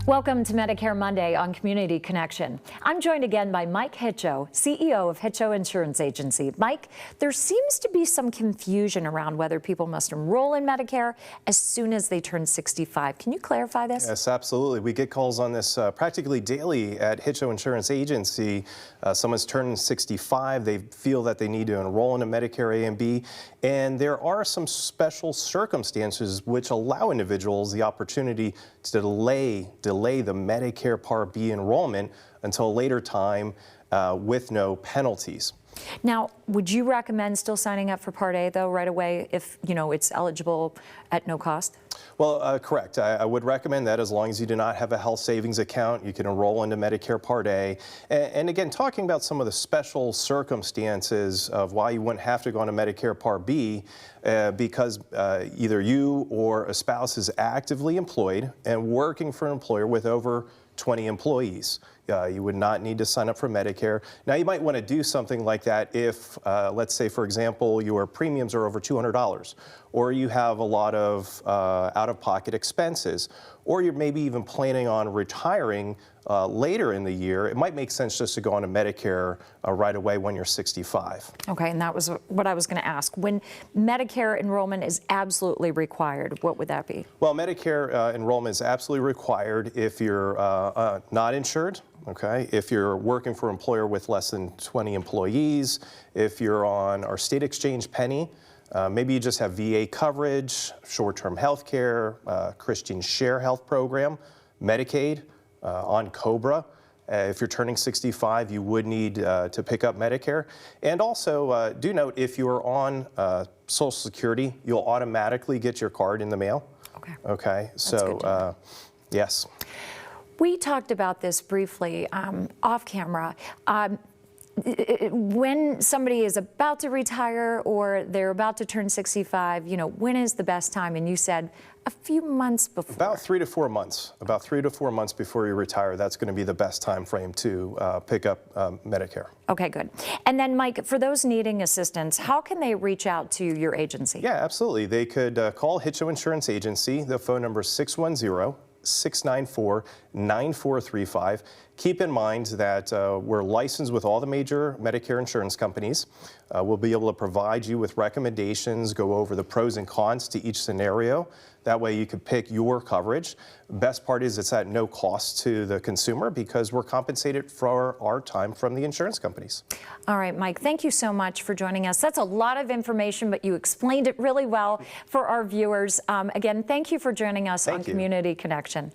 Welcome to Medicare Monday on Community Connection. I'm joined again by Mike Hitcho, CEO of Hitcho Insurance Agency. Mike, there seems to be some confusion around whether people must enroll in Medicare as soon as they turn 65. Can you clarify this? Yes, absolutely. We get calls on this practically daily at Hitcho Insurance Agency. Someone's turning 65, they feel that they need to enroll in a Medicare A and B, and there are some special circumstances which allow individuals the opportunity to delay the Medicare Part B enrollment until a later time with no penalties. Now, would you recommend still signing up for Part A, though, right away if, it's eligible at no cost? Well, correct. I would recommend that as long as you do not have a health savings account, you can enroll into Medicare Part A. And again, talking about some of the special circumstances of why you wouldn't have to go on to Medicare Part B, because either you or a spouse is actively employed and working for an employer with over 20 employees. You would not need to sign up for Medicare. Now, you might want to do something like that if, let's say, for example, your premiums are over $200, or you have a lot of out-of-pocket expenses, or you're maybe even planning on retiring later in the year. It might make sense just to go on to Medicare right away when you're 65. Okay, and that was what I was going to ask. When Medicare enrollment is absolutely required, what would that be? Well, Medicare enrollment is absolutely required if you're not insured. Okay, if you're working for an employer with less than 20 employees, if you're on our state exchange penny, maybe you just have VA coverage, short-term health care, Christian Share Health Program, Medicaid, on COBRA. If you're turning 65, you would need to pick up Medicare. And also, do note, if you're on Social Security, you'll automatically get your card in the mail. Okay. Okay, so yes. We talked about this briefly off camera. When somebody is about to retire or they're about to turn 65, when is the best time? And you said a few months before. About 3 to 4 months. About 3 to 4 months before you retire, that's going to be the best time frame to pick up Medicare. Okay, good. And then, Mike, for those needing assistance, how can they reach out to your agency? Yeah, absolutely. They could call Hitcho Insurance Agency. The phone number is 610-694-9435. Keep in mind that we're licensed with all the major Medicare insurance companies. We'll be able to provide you with recommendations, go over the pros and cons to each scenario. That way you can pick your coverage. Best part is it's at no cost to the consumer because we're compensated for our time from the insurance companies. All right, Mike, thank you so much for joining us. That's a lot of information, but you explained it really well for our viewers. Again, thank you for joining us on Community Connection.